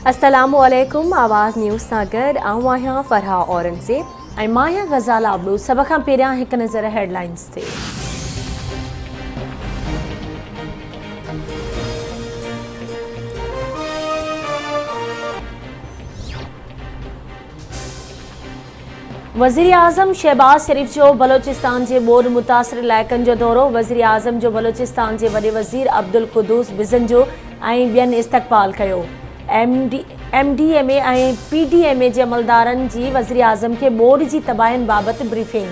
अस्सलामुअलैकुम। आवाज़ न्यूज़ सागर आऊं फरहा औरंगज़ेब ऐं मां गज़ाल आबलू। सभ खां पहिरियां हिकु नज़र हेडलाइंस ते। वज़ीर आज़म शहबाज शरीफ़ जो बलोचिस्तान के बोर्ड मुतासिर इलाइक़नि जो दौरो। वज़ीर आज़म जो बलोचिस्तान के वॾे वज़ीर अब्दुल क़ुद्दूस बिज़न जो ऐं ॿियनि इस्तक़बाल कयो। MDMA ऐं PDMA जे अमलदारनि जी वज़ीर आज़म के बोर्ड की तबाहियुनि बाबति ब्रीफिंग।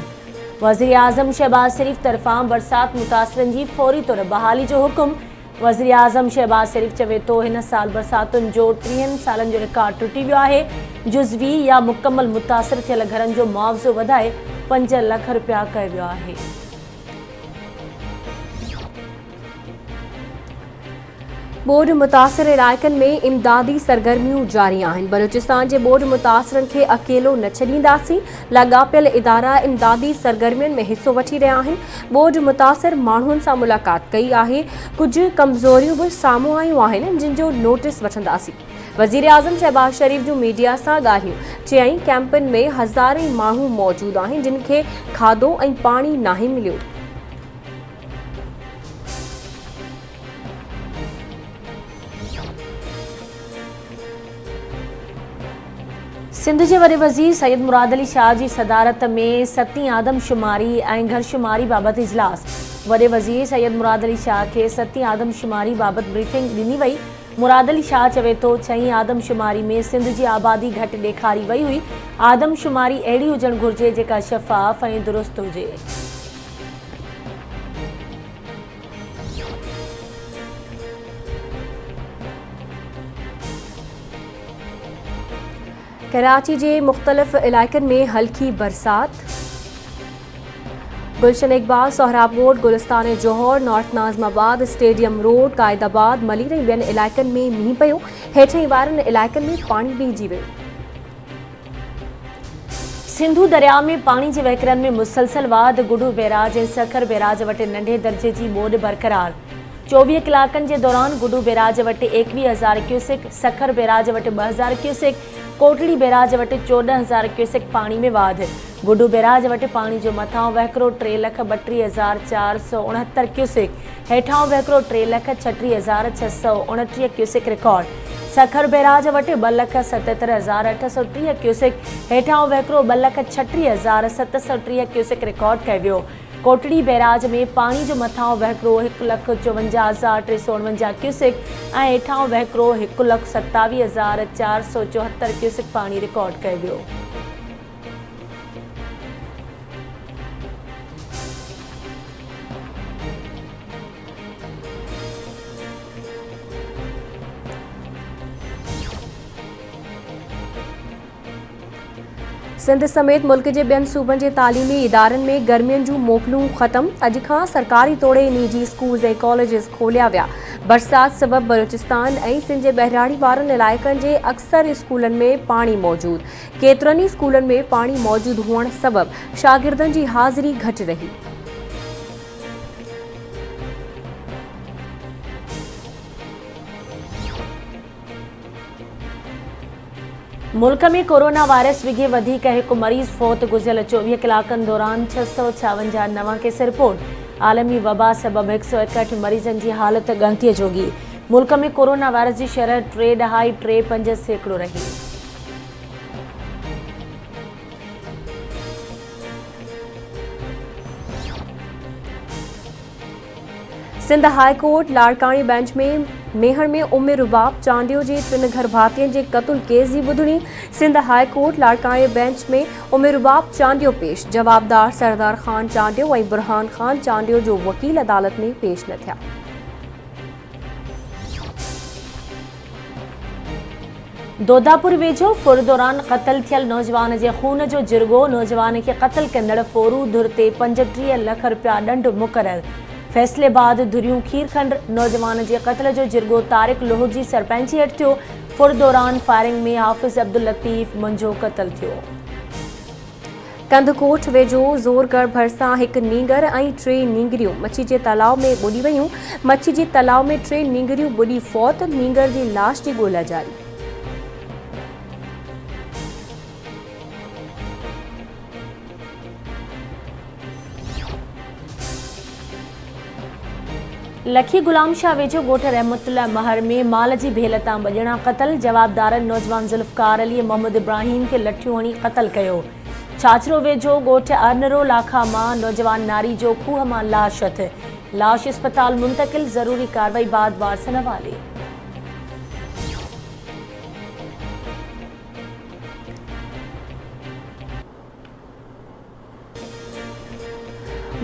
वज़ीर आज़म शहबाज शरीफ़ तरफ़ां बरसात मुतासिरनि जी फौरी तौर बहाली जो हुकुम। वज़ीर आज़म शहबाज शरीफ़ चवे तो हिन साल बरसातुनि जो 30 सालनि जो रिकॉर्ड टुटी वियो आहे। जुज़वी या मुकम्मल मुतासिर थियल घरनि जो मुआवज़ो वधाए 5 लाख रुपया कयो वियो आहे। बोर्ड मुतासिर इलाइक़नि में इमदादी सरगर्मियूं जारी आहिनि। बलूचिस्तान के बोर्ड मुतासिरनि खे अकेलो न छॾींदासीं। लाॻापियल इदारा इमदादी सरगर्मियुनि में हिस्सो वठी रहिया आहिनि। बोर्ड मुतासिर माण्हुनि सां मुलाक़ात कई आहे। कुझु कमज़ोरियूं भी साम्हूं आयूं आहिनि जिन जो नोटिस वठंदासीं। वज़ीर आज़म शहबाज शरीफ़ जो मीडिया सां ॻाल्हियूं। चयाईं कैंपनि में हज़ारे माण्हू मौजूद आहिनि जिन खे खाधो ऐं पाणी नाहे मिलियो। सिंध के वॾे वज़ीर सैयद मुराद अली शाह की सदारत में 7वीं आदमशुमारी ऐं घरशुमारी बाबति इजलास। वॾे वज़ीर सैयद मुराद अली शाह के 7वीं आदमशुमारी बाबति ब्रीफिंग ॾिनी वई। मुराद अली शाह चवे तो 6वीं आदमशुमारी में सिंध की आबादी घटि ॾेखारी वई हुई। आदमशुमारी अहिड़ी हुजणु घुरिजे जेका शफ़ाफ़ ऐं दुरुस्त हुजे। कराची के मुख्तलिफ इलाइक़नि में हल्की बरसात। Gulshan Iqbal, Sohrab road, Gulistan Jauhar, north Nazimabad, stadium road, Qaidabad, Malir ऐं ॿियनि इलाइक़नि में मींहुं पियो। हेठि वारनि इलाइक़नि में पाणी बीहजी वियो। सिंधु दरिया में पानी के वहिकरनि में मुसलसल वाध। गुडू बैराज ऐं सखर बैराज वटि नंढे दर्जे की ॿोॾि बरक़रार। 24 कलाकनि के दौरान गुडू बैराज वटि 21,000 क्यूसेक, सखर बैराज वटि 2,000 क्यूसेक, कोटड़ी बैराज वटि 14,000 क्यूसेक पानी में वाध। गुडू बैराज वटि पानी जो मथां वहिकिरो 3,32,469 क्यूसेक, हेठां वहिकिरो 3,36,629 क्यूसेक रिकॉर्ड। सखर बैराज वटि 2,77,830 क्यूसेक, हेठां वहिकिरो 2,36,730 क्यूसेक रिकॉर्ड कयो वियो। कोटड़ी बैराज में पानी जो मथां वहिकिरो 1,54,349 क्यूसेक ऐं हेठां वहिकिरो 1,27,474 क्यूसेक पानी रिकॉर्ड कयो वियो। सिंध समेत मुल्क के ॿियनि सूबनि के तालीमी इदारनि में गर्मियुनि जूं मोकलूं ख़त्म। अॼु खां सरकारी तोड़े निजी स्कूल ऐं कॉलेजिस खोलिया विया। बरसात सबब बलूचिस्तान ऐं सिंध जे बहिराड़ी वारनि इलाइक़नि जे अक्सर स्कूलनि में पाणी मौजूद। केतिरनि स्कूलनि में पाणी मौजूद हुअण सबब शागिर्दनि जी हाज़िरी घटि रही। मुल्क में कोरोना वायरस विघे वधीक हिकु मरीज़ फौत। गुज़िरियल 24 कलाकनि दौरान 656 नवां केस रिपोर्ट। आलमी वबा सबब 161 मरीज़नि की हालत ॻणतीअ जोगी। मुल्क में कोरोना वायरस की शरह 3.35% रही। सिंध हाई कोर्ट लाड़कानी बेंच में मेहर में उम्र रुबाब चांडियो के 3 घर भातियुनि के क़त्ल केस की ॿुधणी। सिंध हाई कोर्ट लाड़कानी बेंच में उम्र रुबाब चांडियो पेश। जवाबदार सरदार खान चांडियो ऐं बुरहान खान चांडियो जो वकील अदालत में पेश न थिया। दोदापुर वेझो फुर दौरान क़त्ल थियल नौजवान के खून जो जिरगो। नौजवान के क़त्ल कंदड़ फोरू धुर ते 35 लाख रुपया ॾंड मुक़रर। फैसले बाद धुरियूं खीरखंड। नौजवान के क़त्ल जो जिरगो तारिक लोह की सरपंची हेठि थियो। फुर दौरान फायरिंग में हाफिज़ अब्दुल लतीफ़ मंझो क़त्ल थियो। कंदकोट वेझो ज़ोरगढ़ भरिसां हिकु नींगर ऐं 3 नींगरियूं मच्छी जे तलाउ में ॿुॾी वयूं। मच्छी जे तलाउ में 3 नींगरियूं ॿुॾी फौत, नींगर जी लाश जी ॻोल्हा जारी। लखी गुलाम शाह वेझो ॻोठ रहमतुल्लाह महर में माल जी भेल तां ॿ क़तल, जवाबदारनि नौजवान ज़ुल्फ़कार अली मोहम्मद इब्राहिम खे लठियूं हणी क़तल कयो। छाछरो वेझो ॻोठ अरनरो लाखा मां नौजवान नारी जो खूह मां लाश हथ, लाश अस्पताल मुंतकिल, ज़रूरी कार्रवाई बाद वारसनि हवाले।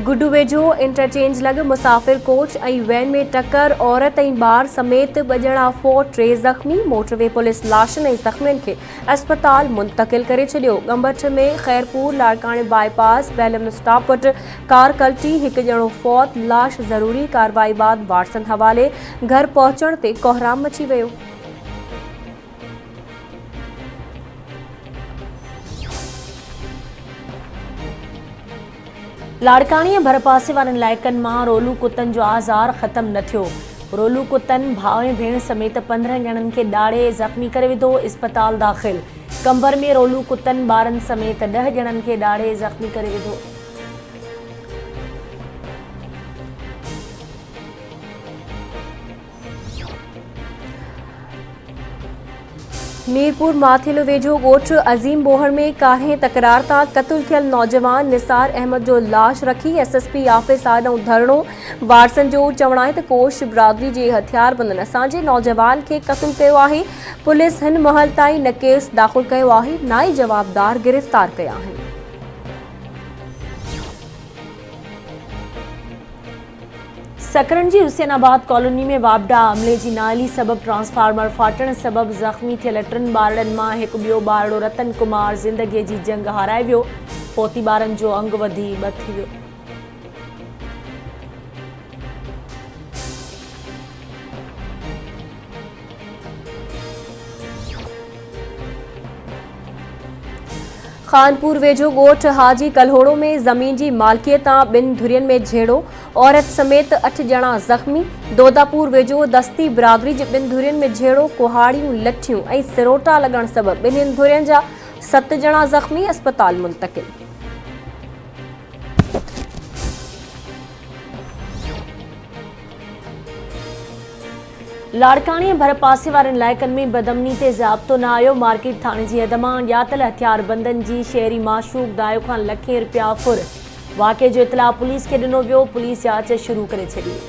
गुड्डू वेझो इंटरचेंज लॻ मुसाफ़िर कोच ऐं वैन में टक्कर, औरत ऐं ॿार समेत 2 ॼणा फौत, 3 ज़ख़्मी। मोटरवे पुलिस लाशनि ऐं ज़ख़्मियुनि खे अस्पताल मुंतकिल करे छॾियो। गंबठ में खैरपुर लाड़काणे बाईपास बैलम स्टॉप वटि कार कल्टी, 1 ॼणो फौत, लाश ज़रूरी कार्रवाई बाद वारसनि हवाले। घर पहुचण ते कोहराम मची वियो। लाड़काणी ऐं भरपासे वारनि इलाइक़नि मां रोलू कुतनि जो आज़ार ख़त्म न थियो। रोलू कुतनि भाउ ऐं भेण समेत 15 ॼणनि खे ॾाढ़े ज़ख़्मी करे विधो, इस्पताल दाख़िल। कंबर में रोलू कुतनि ॿारनि समेत 10 ॼणनि खे ॾाढ़े ज़ख़्मी करे विधो। मीरपुर माथिलो वेझो ॻोठ अज़ीम बोहर में कान्हे तकरार तां क़त्ल थियल नौजवान निसार अहमद जो लाश रखी एसएसपी ऑफिस आॾऊं धरणो। वारसनि जो चवणु आहे त कोश बिरादरी जे हथियारबंदनि असांजे नौजवान खे क़त्ल कयो आहे। पुलिस हिन महल ताईं न केस दाख़िल कयो आहे, न ई जवाबदार गिरफ़्तार कया आहिनि। सकरन जी हुसैनाबाद कॉलोनी में वापडा हमले जी नाली सबब ट्रांसफार्मर फाटण सबब ज़ख़्मी थियल 3 ॿारनि मां हिकु ॿियो ॿारड़ो रतन कुमार ज़िंदगीअ जी जंग हाराए वियो। पोती ॿारनि जो अंग वधी 2 थी वियो। खानपुर वेझो ॻोठ हाजी कल्होड़ो में ज़मीन जी मालिकियत तां 2 धुरियुनि में झेड़ो, औरत समेत 8 ॼणा ज़ख़्मी। दोदापुर वेझो दस्ती बिरादरी जे 2 धुरियुनि में झेड़ो, कुहाड़ियूं, लठियूं ऐं सिरोटा लॻण सबब 2 धुरियुनि जा 7 ॼणा ज़ख़्मी, अस्पताल मुंतकिल। लाड़काणी ऐं भरपासे वारनि इलाइक़नि में बदमनी ते ज़ाब्तो न आयो। मार्केट थाणे जी हद मां ॼातल हथियारबंदनि जी शहरी माशूक दायो खां लखें रुपया फुर। वाक़े जो इतला पुलिस खे ॾिनो वियो, पुलिस जांच शुरू करे छॾी।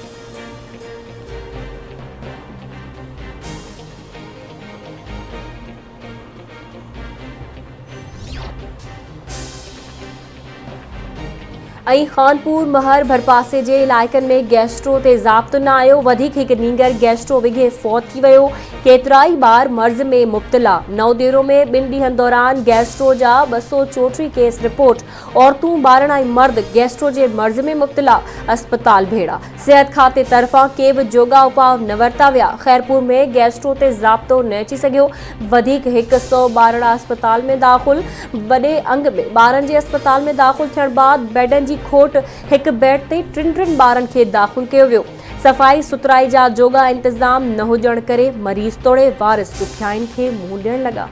ऐं खानपुर महर भरपासे जे इलाइक़नि में गैस्ट्रो ते ज़ाब्तो न आयो। वधीक हिकु नींगर गैस्ट्रो विघे फौत थी वियो। केतिराई ॿार मर्ज़ में मुब्तला। नवदेरो में 2 ॾींहनि दौरान गैस्ट्रो जा 234 केस रिपोर्ट। औरतूं, ॿारनि ऐं मर्द गैस्ट्रो जे मर्ज़ में मुब्तला, अस्पताल भेड़ा। सिहत खाते तरफ़ां के बि जोगा उपाव न वरिता विया। खैरपुर में गैस्ट्रो ते ज़ाब्तो न अची सघियो। वधीक 100 ॿारड़ा अस्पताल में दाख़िल। वॾे अंग में ॿारनि जे अस्पताल में दाख़िल थियण बाद बेडनि जी खोट, हिकु बेड ते 3 ॿारनि खे दाख़िल कयो वियो। सफ़ाई सुथराई जा जोगा इंतज़ाम न हुजण करे मरीज़ तोड़े वारिस ॾुखियाईनि खे मुंहुं ॾियण लॻा।